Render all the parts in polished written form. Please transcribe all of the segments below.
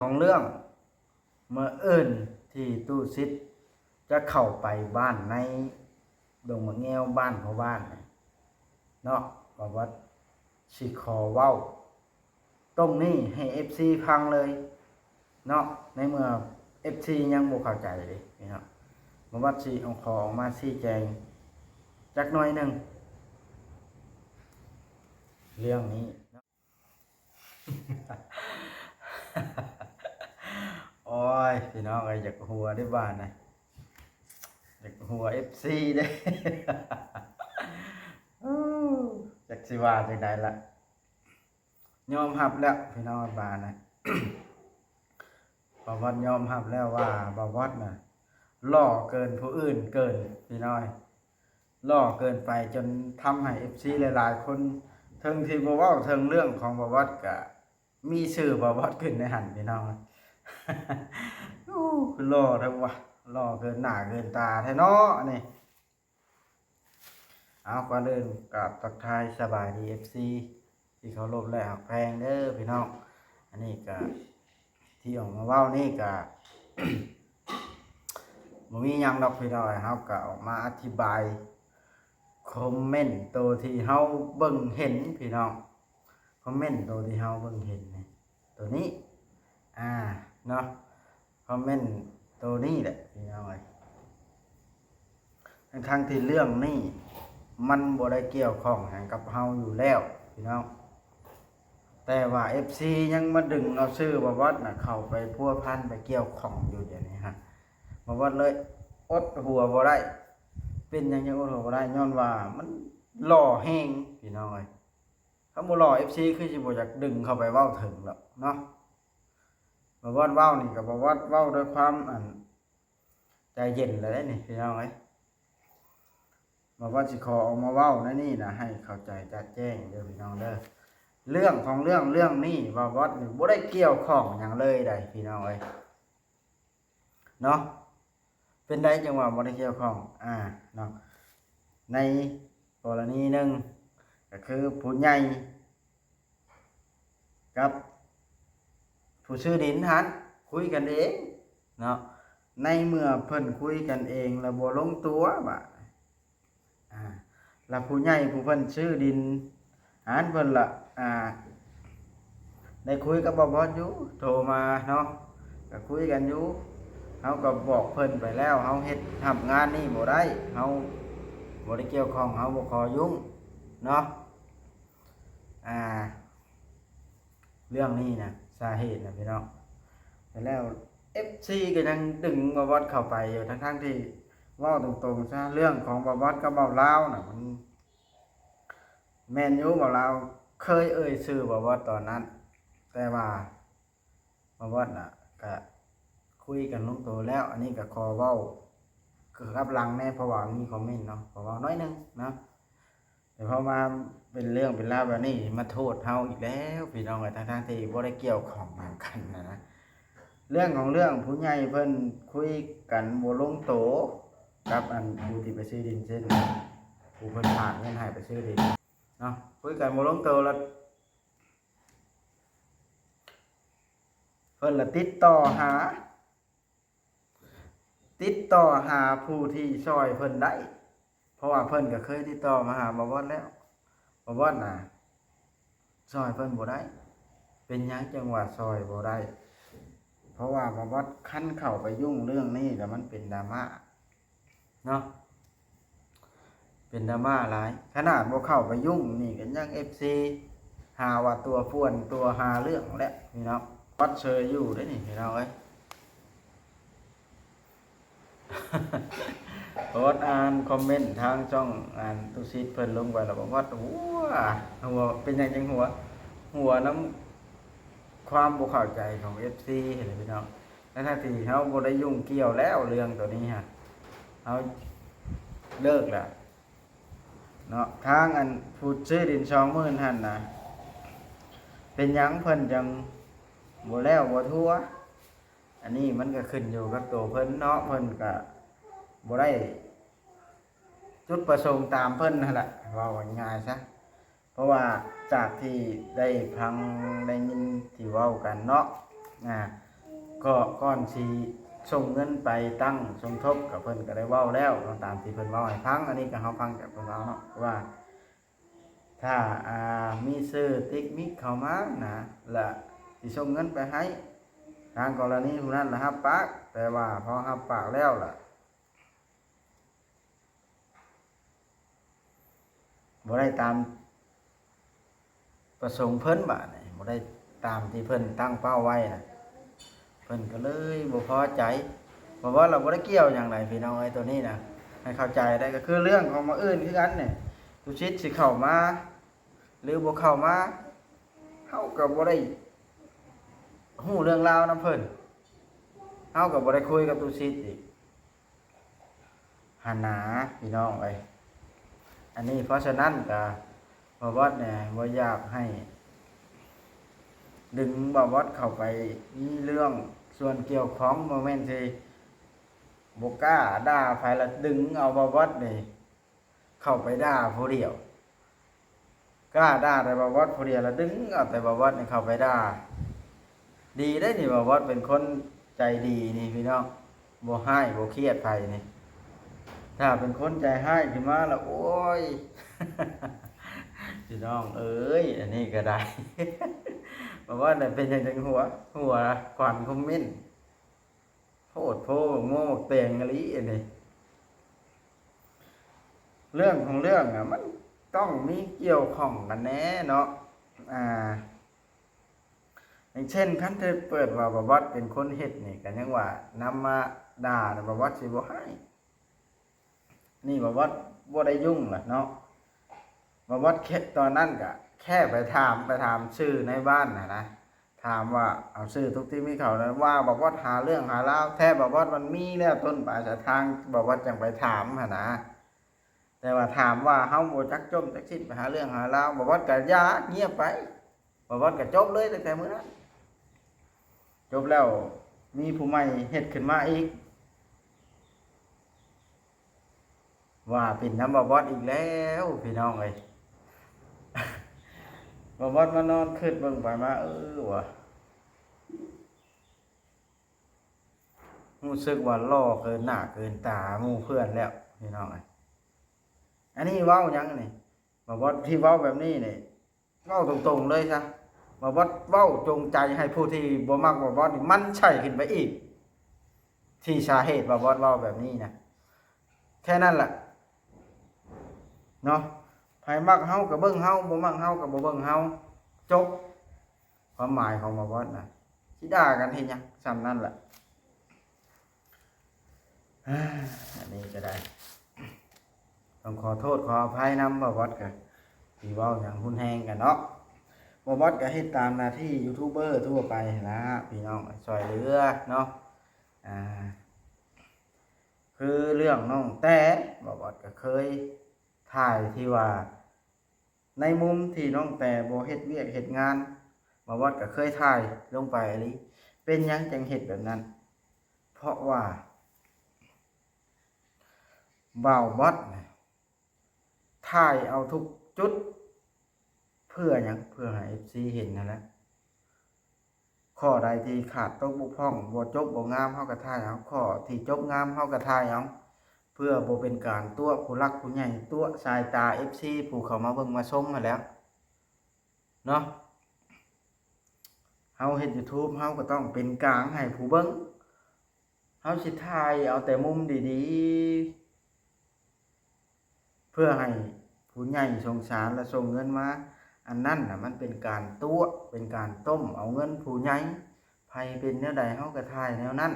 ของเรื่องเมื่อเอิ้นที่ตู้ซิดจะเข้าไปบ้านในดงมะแงวบ้านเขาบ้านเนาะบอกว่าสิขอเว้าตรงนี้ให้ FC ฟังเลยเนาะในเมื่อ FC ยังบ่เข้าใจเลยพี่น้องบอกว่าสิเอาขอออกมาชี้แจงจักหน่อยหนึงเรื่องนี้ โอ้ยพี่น้องอยากหัวได้บ้านนะอยากหัว FC ได้ จากสิว่าจังไดล่ะยอมรับแล้วพี่น้องบ้านนะบ่าววัดยอมรับแล้วว่าบ่าววัดน่ะหล่อเกินผู้อื่นเกินพี่น้อยหล่อเกินไปจนทำให้ FC หลายๆคนเทิงที่บ่เว้าเทิงเรื่องของบ่าววัดก็มีชื่อบ่าววัดขึ้นในหันพี่น้อง โอ้คือหล่อแท้วะหล่อเกินหน้าเกินตาแท้เนาะนี่เอาก่อนอื่นกับทักทายสบายดี FC ที่เคารพและฮักแพงเด้อพี่น้องอันนี้ก็ที่ออกมาเว้านี่ก็ บ่มีหยังดอกพี่น้องเฮาก็ออกมาอธิบายคอมเมนต์ตัวที่เฮาเบิ่งเห็นพี่น้องคอมเมนต์ตัวที่เฮาเบิ่งเห็นนี่ตัวนี้เนาะคอมเมนต์ตัวนี้แหละพี่น้องเอ้ยทั้งที่เรื่องนี้มันบ่ได้เกี่ยวข้องหยังกับเฮาอยู่แล้วพี่น้องแต่ว่า FC ยังมาดึงเอาชื่อบ่วัดน่ะเข้าไปพัวพันไปเกี่ยวข้องอยู่เดี๋ยวนี้ฮะบ่วัดเลยอดหัวบ่ได้เป็นหยังอดหัวบ่ได้ย้อนว่ามันหล่อแฮงพี่น้องเอ้ยถ้าบ่หล่อ FC คือสิบ่อยากดึงเข้าไปเว้าถึงหรอกเนาะบ่วัดเว้านี่ก็บ่วัดเว้าด้วยความใจเย็นเลยนี่พี่น้องเอ้ยบ่วัดสิขอออกมาเว้าในนี่นะให้เข้าใจชัดแจ้งเด้อพี่น้องเด้อเรื่องของเรื่องนี้บ่วัดนี่บ่ได้เกี่ยวข้องหยังเลยได้พี่น้องเอ้ยเนาะเป็นได้จังว่าบ่ได้เกี่ยวข้องเนาะในกรณีหนึ่งก็คือผู้ใหญ่กับผู้ซื้อดินหันคุยกันเองเนาะในเมื่อเพิ่นคุยกันเองแล้วบ่ลงตัวบ่แล้วผู้ใหญ่ผู้เพิ่นซื้อดินหันเพิ่นล่ะได้คุยกับบ่บ่อยู่โทรมาเนาะก็คุยกันอยู่เฮาก็บอกเพิ่นไปแล้วเฮาเฮ็ดทำงานนี่บ่ได้เฮาบ่ได้เกี่ยวข้องเฮาบ่ขอยุ่งเนาะเรื่องนี้นะสาเหตุนะพี่น้องแต่แล้ว FC ก็ยังดึงบ่วัดเข้าไปอยู่ทั้งที่เว้าตรงๆซะเรื่องของบ่วัดกับบ่ลาวน่ะมันแม่นอยู่บ่ลาวเคยเอ่ยชื่อบ่วัดตอนนั้นแต่ว่าบ่วัดน่ะก็คุยกันลงตัวแล้วอันนี้ก็ขอเว้าคือรับหลังแน่เพราะว่ามีคอมเมนต์เนาะขอเว้าน้อยนึงเนาะแต่พอมาเป็นเรื่องเป็นราวแบบนี้มาโทษเฮาอีกแล้วพี่น้องทั้งที่บ่ได้เกี่ยวข้องกันนะเรื่องของเรื่องผู้ใหญ่เพิ่นคุยกันบ่ลงโตกับผู้ที่ไปซื้อดินเช่นผู้เพิ่นฝากเงินให้ไปซื้อดินเนาะคุยกันบ่ลงโตแล้วเพิ่นละติดต่อหาผู้ที่ช่วยเพิ่นได้เพราะว่าเพิ่นก็เคยติดต่อมาหาบ่วัดแล้วบ่วัดน่ะช่วยเพิ่นบ่ได้เป็นหยังจังว่าช่วยบ่ได้เพราะว่าบ่วัดคันเข้าไปยุ่งเรื่องนี้แล้วมันเป็นดราม่าเนาะเป็นดราม่าหลายขนาดบ่เข้าไปยุ่งนี่ก็ยัง FC หาว่าตัวป่วนตัวหาเรื่องแล้วพี่น้องวัดเชยอยู่ได้นี่พี่น้องเอ้ย โพสต์อ่านคอมเมนต์ทางช่องตุซิดเพิ่นลงไว้แล้วบอกว่าหัวเป็นหยังจังหัวน้ำความบ่เข้าใจของ FC เห็นไหมพี่น้องทั้งที่เฮาบ่ได้ยุ่งเกี่ยวแล้วเรื่องตัวนี้ฮะเฮาเลิกแล้วเนาะทางผู้ซื้อดิน20,000หั่นน่ะเป็นหยังเพิ่นจังบ่แล้วบ่ทั่วอันนี้มันก็ขึ้นอยู่กับตัวเพิ่นเนาะเพิ่นก็บ่ได้จุดประสงค์ตามเพิ่นนั่นแหละว่าง่ายๆซะเพราะว่าจากที่ได้ฟังได้ยินที่เว้ากันเนาะ ก็ก่อนสิส่งเงินไปตั้งสมทบกับเพิ่นก็ได้เว้าแล้วตามที่เพิ่นเว้าให้ฟังอันนี้ก็เฮาฟังจากเพิ่นเว้าเนาะว่าถ้ามีซื้อติ๊กมิกเข้ามานะและสิส่งเงินไปให้ทางกรณีผู้นั้นล่ะรับปากแต่ว่าพอรับปากแล้วล่ะบ่ได้ตามประสงค์เพิ่นบาดนี่บ่ได้ตามที่เพิ่นตั้งเป้าไว้น่ะเพิ่นก็เลยบ่พอใจเพราะว่าเราบ่ได้เกี่ยวหยังไดพี่น้องไอ้ตัวนี้น่ะให้เข้าใจได้ก็คือเรื่องของมาอื่นคือกันนี่ตุชิตสิเข้ามาหรือบ่เข้ามาเฮาก็บ่ได้ฮู้เรื่องราวนำเพิ่นเฮาก็บ่ได้คุยกับตุชิตอีกหันหนาพี่น้องเอ้ยอันนี้เพราะฉะนั้นก็บ่วัดเนี่ยบ่อยากให้ดึงบ่วัดเข้าไปมีเรื่องส่วนเกี่ยวของบ่แม่นสิบ่กล้าด่าไผละดึงเอาบ่วัดนี่เข้าไปด่าผู้เดียวกล้าด่าแต่บ่วัดผู้เดียวละดึงเอาแต่บ่วัดนี่เข้าไปด่าดีได้นี่บ่วัดเป็นคนใจดีนี่พี่น้องบ่ให้บ่เครียดไผนี่ถ้าเป็นคนใจให้ขึ้นมาแล้วโอ้ย พี่น้องเอ้ยอันนี้ก็ได้ บอกว่าเนี่ยเป็นอย่างจังหัวขวัญคอมเมนต์โพดโพโง่เตียงอะไรอันนี้เรื่องของเรื่องอ่ะมันต้องมีเกี่ยวข้องกันแน่เนาะอย่างเช่นคันเธอเปิดว่าบวัดเป็นคนเฮ็ดนี่กันยังว่านำมาด่าบวัดสิบ่ให้นี่บวัดบ่ได้ยุ่งล่ะเนาะบวัดแค่ตอนนั้นก็แค่ไปถามชื่อในบ้านนะถามว่าเอาชื่อทุกที่มีเขาแล้วว่าบอกว่าหาเรื่องหาราวแท้บอกว่ามันมีแล้วต้นปลายสายทางบอกว่าจังไปถามนะแต่ว่าถามว่าเฮาบ่จักจมจักสิ้นไปหาเรื่องหาราวบอกว่าก็ยาเงียบไปบอกว่าก็จบเลยตั้งแต่มื้อนั้นจบแล้วมีผู้ใหม่เฮ็ดขึ้นมาอีกว่าปิ่นน้ำบอดอีกแล้วพี่น้องเอ้ย บอดมานอนขึ้นเบิ่งไปมาว่ะรู้สึกว่าล่อเกินหน้าเกินตาหมู่เพื่อนแล้วพี่น้องเอ้ยอันนี้เว้าหยังนี่บอดที่เว้าแบบนี้นี่เว้าตรงๆเลยซะบอดเว้าจงใจให้ผู้ที่บ่มักบอดนี่มันใช่ขึ้นไปอีกที่สาเหตุบอดเว้าแบบนี้นะแค่นั้นแหละเนาะไผมักเฮาก็เบิ่งเฮาบ่มักเฮาก็บ่เบิ่งเฮาจบความหมายของบอดน่ะสิด่ากันเฮ็ดหยังซ้ำนั่นแหละอันนี้ก็ได้ต้องขอโทษขออภัยนำบอดก็ที่เว้าหยังรุนแรงกันเนาะบอดก็เฮ็ดตามหน้าที่ยูทูบเบอร์ทั่วไปนะพี่น้องช่วยเหลือเนาะคือเรื่องน้องแต่บอดก็เคยถ่ายที่ว่าในมุมที่น้องแต่บ่เฮ็ดเวียกเฮ็ดงานบอดก็เคยถ่ายลงไปอีหลีเป็นหยังจังเฮ็ดแบบนั้นเพราะว่าบ่าวบอดถ่ายเอาทุกจุดเพื่อหยังเพื่อให้ FC เห็นนั่นแหละข้อใดที่ขาดตกบกพร่องบ่จบบ่งามเฮาก็ถ่ายเอาข้อที่จบงามเฮาก็ถ่ายเอาเพื่อบ่เป็นการตัวผู้รักผู้ใหญ่ตัวสายตา FC ผู้เข้ามาเบิ่งมาชมนั่นแหล้วเนาะเฮาเฮ็ด YouTube เฮาก็ต้องเป็นกลางให้ผู้เบิ่งเฮาสิถ่ายเอาแต่มุมดีๆเพื่อให้ผู้ใหญ่สงสารและส่งเงินมาอันนั้นน่ะมันเป็นการตัวเป็นการต้มเอาเงินผู้ใหญ่ไผเป็นแนวใดเฮาก็ถ่ายแนวนั้น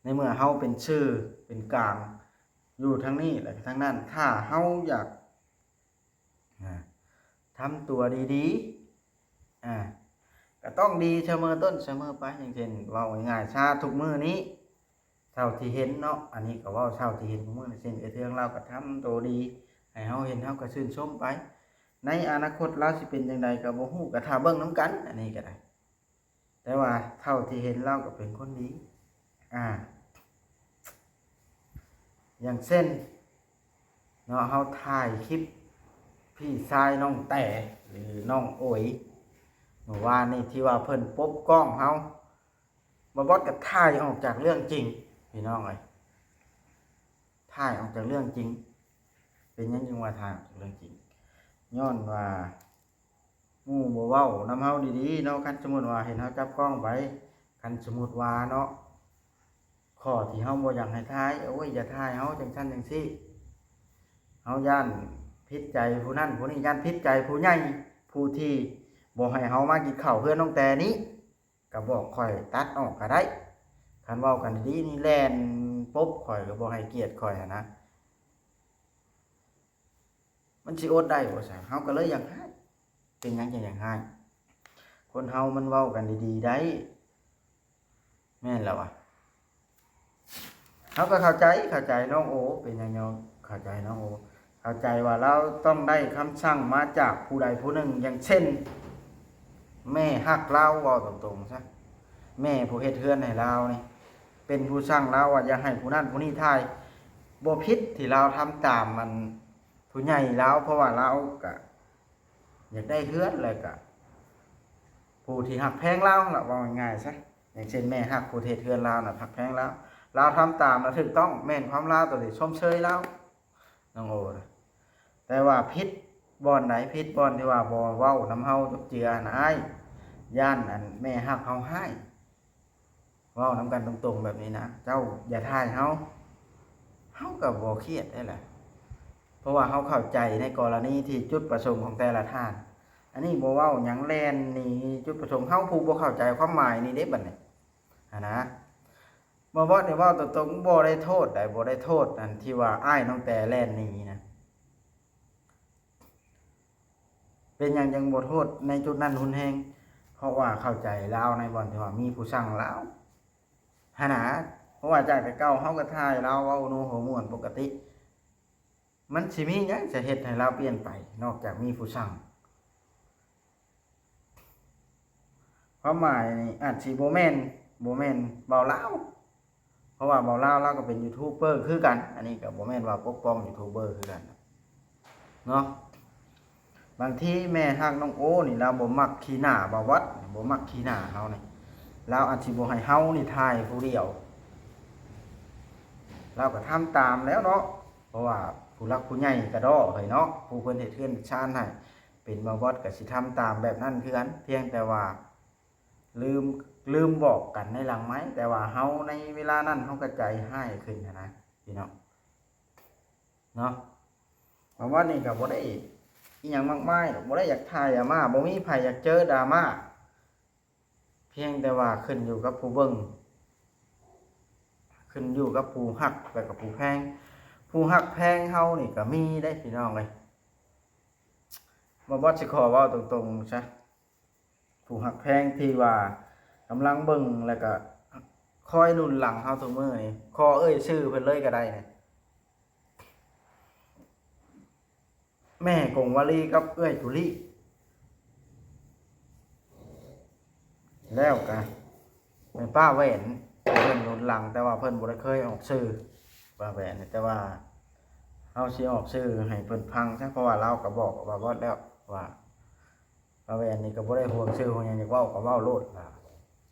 ในเมื่อเฮาเป็นชื่อเป็นกลางอยู่ทั้งนี้และทั้งนั้นถ้าเฮาอยากทำตัวดีๆก็ต้องดีเสมอต้นเสมอไปอย่างเช่นเว้าง่ายๆชาทุกมื้อนี้เท่าที่เห็นเนาะอันนี้ก็เว้าเท่าที่เห็นทุกมื้อเช่นเทืองเราก็ทำตัวดีให้เฮาเห็นเฮาก็ชื่นชมไปในอนาคตเราสิเป็นจังไดก็บ่ฮู้ก็ถ้าเบิ่งนำกันอันนี้ก็ได้แต่ว่าเท่าที่เห็นเราก็เป็นคนดีอย่างเช่นเนาะเฮาถ่ายคลิปพี่ชายน้องแต่หรือน้องโอ๋ย เมื่อวานนี่ที่ว่าเพิ่นปบกล้องเฮาบ่บอสก็ถ่ายออกจากเรื่องจริงพี่น้องเอ้ยถ่ายออกจากเรื่องจริงเป็นหยังจึงว่าถ่ายออกจากเรื่องจริงย้อนว่าหมู่บ่เว้านำเฮาดีๆเนาะคันสมมุติว่าเห็นเฮาจับกล้องไปคันสมมุติว่าเนาะข้อที่เฮาบ่อยากให้ถ่ายโอ้ยอย่าถ่ายเฮาจังซั่นจังซี่เฮาย่านผิดใจผู้นั้นผู้นี้ย่านผิดใจผู้ใหญ่ผู้ที่บ่ให้เฮามากินข้าวเพื่อนน้องแต่นี้ก็บอกข่อยตัดออกก็ได้คันเว้ากันดีๆนี่แล่นปุ๊บข่อยก็บ่ให้เกียรติข่อยนะมันสิอดได้บ่ซะเฮาก็เลยอยากให้เป็นหยังจังอยากให้คนเฮามันเว้ากันดีๆได้แม่นแล้วอ่ะเฮาก็เข้าใจน้องโอเป็นหยังน้องเข้าใจน้องโอเข้าใจว่าเราต้องได้คำสั่งมาจากผู้ใดผู้หนึ่งอย่างเช่นแม่ฮักเราเว้าตรงๆซะแม่ผู้เฮ็ดเฮือนให้เรานี่เป็นผู้สั่งเราว่าอย่าให้ผู้นั้นผู้นี้ถ่ายบ่ผิดที่เราทำตามมันผู้ใหญ่เราเพราะว่าเราก็อยากได้เฮือนแล้วก็ผู้ที่ฮักแพงเราล่ะว่าง่ายๆซะอย่างเช่นแม่ฮักผู้เฮ็ดเฮือนเราน่ะฮักแพงเราเราทำตามแล้วถูกต้องแม่นความเราตัวนี้ชมเชยเราน้องโอนะแต่ว่าผิดบ่อนไหนผิดบ่อนที่ว่าบ่เว้านำเฮาจกเจือนะอ้ายย่านอันแม่ฮักเฮาให้เว้านำกันตรงๆแบบนี้นะเจ้าอย่าถ่ายเฮาก็บ่เครียดได้แหละเพราะว่าเฮาเข้าใจในกรณีที่จุดประสงค์ของแต่ละท่านอันนี้บ่เว้าหยังแล่นนี่จุดประสงค์เฮาผู้บ่เข้าใจความหมายนี่เด้บัดนี้นะบ่ว่าได้เว้าตรงๆบ่ได้โทษได้บ่ได้โทษอันที่ว่าอ้ายน้องแต่แล่นนี่นะเป็นหยังจังบ่โทษในจุดนั้นหุนแฮงเพราะว่าเข้าใจลาวในบ่อนที่ว่ามีผู้สั่งลาวหนะเพราะว่าจากแต่เก่าเฮาก็ถ่ายลาวเว้าโนโหม่วนปกติมันสิมีหยังจะเฮ็ดให้ลาวเปลี่ยนไปนอกจากมีผู้สั่งความหมายนี่อาจสิบ่แม่นเว้าลาวเพราะว่าเว้าลาวเราก็เป็นยูทูบเบอร์คือกันอันนี้ก็บ่แม่นว่าปกป้องยูทูบเบอร์คือกันเนาะบางทีแม่ฮักน้องโอนี่เราบ่มักขี้หน้าบ่วัดบ่มักขี้หน้าเฮานี่เราอาจสิบ่ให้เฮานี่ถ่ายผู้เดียวเราก็ทำตามแล้วเนาะเพราะว่าผู้รักผู้ใหญ่ก็ดอเฮ้ยเนาะผู้เพิ่นเฮ็ดเฮือนชานให้เป็นบ่วัดก็สิทำตามแบบนั้นคือกันเพียงแต่ว่าลืมบอกกันในหลังไม้แต่ว่าเฮาในเวลานั้นเฮาก็ใจให้ขึ้นนะพี่น้องเนาะบ่ว่านี่ก็บ่ได้อีหยังมากมายบ่ได้อยากถ่ายดราม่าบ่มีไผอยากเจอดราม่าเพียงแต่ว่าขึ้นอยู่กับผู้เบิ่งขึ้นอยู่กับผู้ฮักแล้วก็ผู้แพงผู้ฮักแพงเฮานี่ก็มีได้พี่น้องเอ้ยบ่สิขอเว้าตรงๆซะผู้ฮักแพงที่ว่ากำลังเบิ่งแล้วก็คอยหนุนหลังเฮาทุกมื้อนี่ขอเอ่ยชื่อเพิ่นเลยก็ได้นี่แม่กงวลีกับเอ้ยจุลีแล้วก็เป็นป้าแหวนเพิ่นหนุนหลังแต่ว่าเพิ่นบ่ได้เคยออกชื่อป้าแหวนแต่ว่าเฮาสิออกชื่อให้เพิ่นฟังซะเพราะว่าเราก็บอกว่าบ่แล้วว่าป้าแหวนนี่ก็บ่ได้ห่วงชื่อห่วงหยังอยากเว้าก็เว้าโลด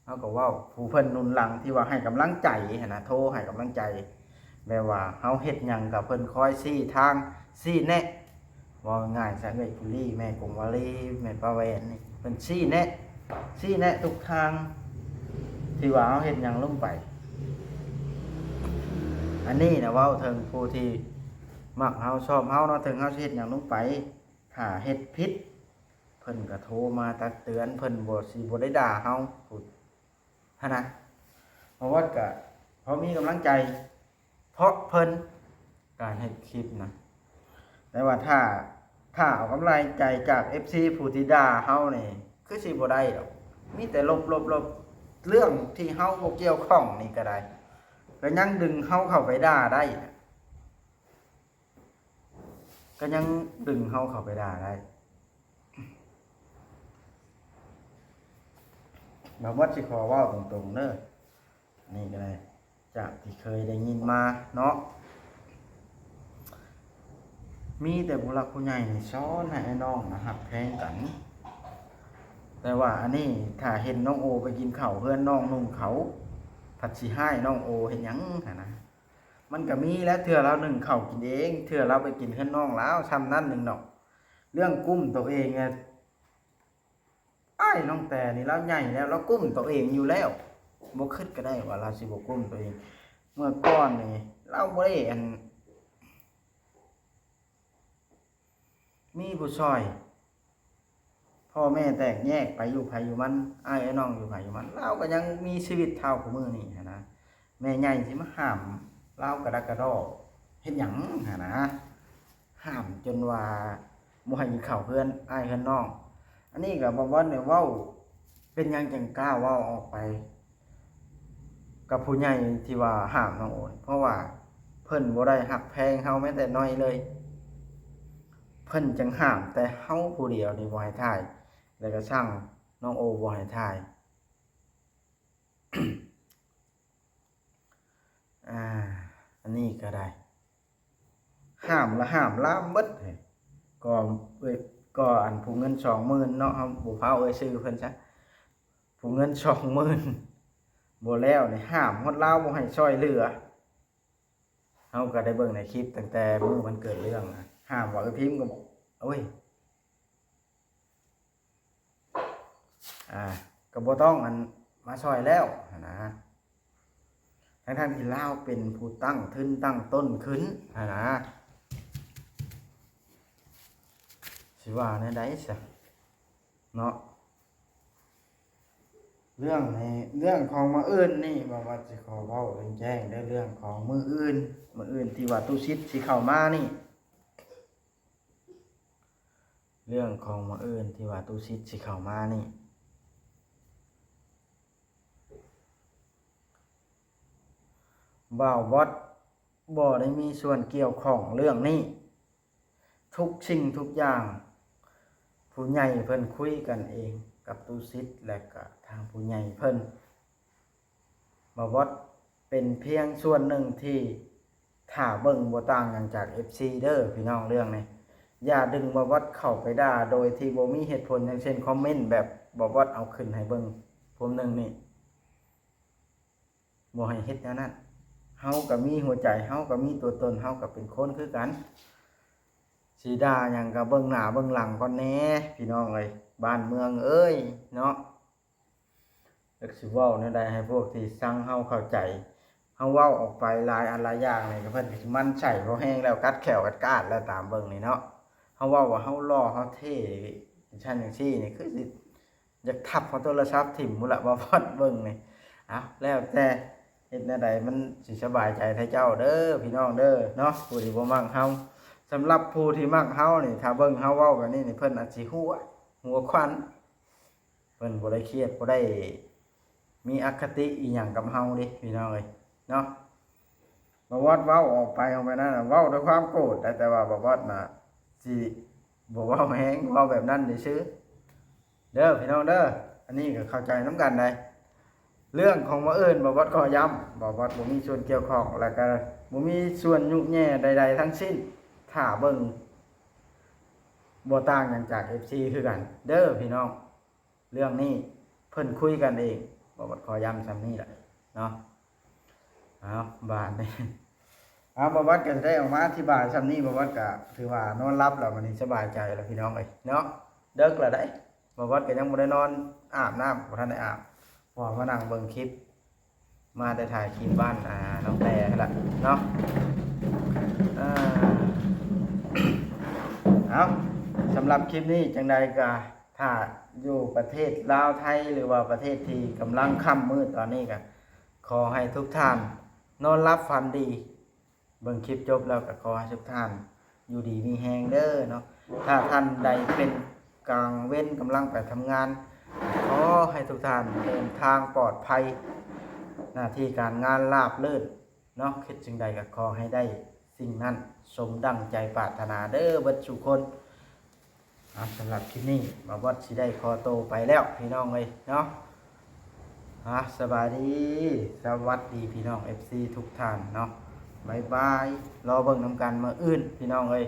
เฮาก็เว้าผู้เพิ่นหนุนหลังที่ว่าให้กำลังใจหั่นน่ะโทรให้กำลังใจแม้ว่าเฮาเฮ็ดหยังก็เพิ่นคอยชี้ทางชี้แนะว่าง่ายซะเอ้ยจุลีแม่กงวลีแม่ป้าแหวนนี่เพิ่นชี้แนะทุกทางที่ว่าเฮาเฮ็ดหยังลงไปอันนี้นะเว้าถึงผู้ที่มักเฮาชอบเฮาเนาะถึงเฮาสิเฮ็ดหยังลงไปถ้าเฮ็ดผิดเพิ่นก็โทรมาตักเตือนเพิ่นบ่ได้ด่าเฮาพูดหั่นน่ะเพราะว่าก็พอมีกำลังใจเพราะเพิ่นการเฮ็ดคลิปนะแต่ว่าถ้าเอากำลังใจจาก FC ผู้ที่ด่าเฮานี่คือสิบ่ได้ดอกมีแต่ลบเรื่องที่เฮาบ่เกี่ยวข้องนี่ก็ได้ก็ยังดึงเฮาเข้าไปด่าได้ก็ยังดึงเฮาเข้าไปด่าได้บ่ว่าสิขอเว้าตรงๆเด้อนี่ก็ได้จากที่เคยได้ยินมาเนาะมีแต่ผู้หลักผู้ใหญ่นี่สอนให้น้องนะฮักแพงกัน แต่ว่าอันนี้ถ้าเห็นน้องโอไปกินข้าวเพื่อนน้องนุ่งเขาผัดสิให้น้องโอเห็นหยังหั่นนะมันก็มีแล้วเทื่อเราหนึ่งข้าวกินเองเทื่อเราไปกินเพื่อนน้องแล้วซ้ำนั้นหนึ่งดอกเรื่องกุ้มตัวเองไงอ้ายน้องแต่นี่เราใหญ่แล้วเรากุ้มตัวเองอยู่แล้วบ่คิดก็ได้ว่าเราสิบ่กุ้มตัวเองเมื่อก่อนนี่เราบ่ได้มีผู้ช่วยพ่อแม่แตกแยกไปอยู่ไผอยู่มันอ้ายไอ้น้องอยู่ไผอยู่มันเราก็ยังมีชีวิตเท่ากับมื้อนี้หั้นนะแม่ใหญ่สิมาห้ามเรากระดักกระดอเฮ็ดหยังหั่นนะห้ามจนว่าบ่ให้กินข้าวเพื่อนอ้ายเพื่อนน้องอันนี้ก็บ่ว่าเนี่ยเว้าเป็นหยังจังกล้าเว้าออกไปกับผู้ใหญ่ที่ว่าห้ามน้องโอนเพราะว่าเพิ่นบ่ได้ฮักแพงเฮาแม้แต่น้อยเลยเพิ่นจังห้ามแต่เฮาผู้เดียวนี่บ่ให้ถ่ายแล้วก็ช่างน้องโอบ่ให้ถ่าย อ่าอันนี้ก็ได้ห้ามละห้ามละเบิดให้ก็เอ้ยก็อันผู้เงิน20,000เนาะเฮาบ่พาเอ่ยชื่อเพิ่นซะผู้เงิน20,000บ่แล้วนี่ห้ามฮอดลาวบ่ให้ช่วยเหลือเฮาก็ได้เบิ่งในคลิปตั้งแต่มื้อมันเกิดเรื่องนะห้ามว่าพิมพ์ก็บอกโอ้ยก็บ่ต้องอันมาช่วยแล้วนะทั้งที่ลาวเป็นผู้ตั้งทุนตั้งต้นขึ้นนะสิว่าในใดซะเนาะเรื่องของมื้ออื่นนี่ว่าสิขอเว้าแจ้งได้เรื่องของมื้ออื่นที่ว่าตุชิดสิเข้ามานี่เรื่องของมื้ออื่นที่ว่าตุชิดสิเข้ามานี่บ่าวบอสบ่ได้มีส่วนเกี่ยวข้องเรื่องนี้ทุกสิ่งทุกอย่างผู้ใหญ่เพิ่นคุยกันเองกับตูซิดและก็ทางผู้ใหญ่เพิ่นบ่าวบอสเป็นเพียงส่วนหนึ่งที่ถ้าเบิ่งบ่ต่างกันจาก FC เด้อพี่น้องเรื่องนี้อย่าดึงบ่าวบอสเข้าไปด่าโดยที่บ่มีเหตุผลอย่างเช่นคอมเมนต์แบบบ่าวบอสเอาขึ้นให้เบิ่งผมนึงนี่บ่ให้เฮ็ดแนวนั้นเฮาก็มีหัวใจเฮาก็มีตัวตนเฮาก็เป็นคนคือกันสีดาหยังก็เบิ่งหน้าเบิ่งหลังก่อนแหน่พี่น้องเอ้ยบ้านเมืองเอ้ยเนาะจักสิเว้าแนวใดให้พวกที่ฟังเฮาเข้าใจเฮาเว้าออกไปหลายอันหลายอย่างนี่ก็เพิ่นก็สิมันใส่บ่แห้งแล้วกัดแขวกัดกาดแล้วตามเบิ่งนี่เนาะเฮาเว้าว่าเฮาหล่อเฮาเท่ชั้นจังซี่นี่คือสิอยากทับเอาโทรศัพท์ถิ่มพุ่นล่ะบ่พอดเบิ่งนี่แล้วแต่เฮ็ดแนวใดมันสิสบายใจให้เจ้าเด้อพี่น้องเด้อเนาะผู้ที่บ่มักเฮาสำหรับผู้ที่มักเฮานี่ถ้าเบิ่งเฮาเว้าแบบนี้นี่เพิ่นอาจสิหัวควันเพิ่นบ่ได้เครียดบ่ได้มีอคติอีหยังกับเฮาเด้พี่น้องเอ้ยเนาะบ่ว่าเว้าออกไปนั่นน่ะเว้าด้วยความโกรธแต่ว่าบ่ว่าน่ะสิบ่เว้าแฮงเว้าแบบนั้นซื่อเด้อพี่น้องเด้ออันนี้ก็เข้าใจนํกันได้เรื่องของบ่อื่นบ่ว่าก็ย้ำบ่ว่าบ่มีส่วนเกี่ยวข้องแล้วก็บ่มีส่วนยุ่งแย่ใดๆทั้งสิ้นถ้าเบิ่งบ่ต่างหยังจาก FC คือกันเด้อพี่น้องเรื่องนี้เพิ่นคุยกันเองบ่ว่าขอย้ำซ้ำนี้แหละเนาะบาดนี้บ่ว่าก็ได้ออกมาอธิบายซ้ำนี้บ่ว่าก็ถือว่านอนหลับแล้ววันนี้สบายใจแล้วพี่น้องเอ้ยเนาะเดึกแล้วได้บ่ว่าก็ยังบ่ได้นอนอาบน้ำบ่ทันได้อาบเพราะว่ามานั่งเบิ่งคลิปมาได้ถ่ายคลิปบ้านน้องแต่นั่นแหละเนาะสำหรับคลิปนี้จังใดก็ถ้าอยู่ประเทศลาวไทยหรือว่าประเทศที่กำลังค่ำมืดตอนนี้ก็ขอให้ทุกท่านนอนรับฝันดีเบิ่งคลิปจบแล้วก็ขอให้ทุกท่านอยู่ดีมีแฮงเด้อเนาะถ้าท่านใดเป็นกลางเว้นกำลังไปทำงานขอให้ทุกท่านเดินทางปลอดภัยหน้าที่การงานราบรื่นเนาะคิดสิ่งใดก็ขอให้ได้สิ่งนั้นสมดังใจปรารถนาเด้อเบิดทุกคนสำหรับคลิปนี้บ่าวบอสสิได้ขอโตไปแล้วพี่น้องเอ้ยเนาะสบายดีสวัสดีพี่น้อง FC ทุกท่านเนาะบ๊ายบายรอเบิ่งนำกันมื้ออื่นพี่น้องเอ้ย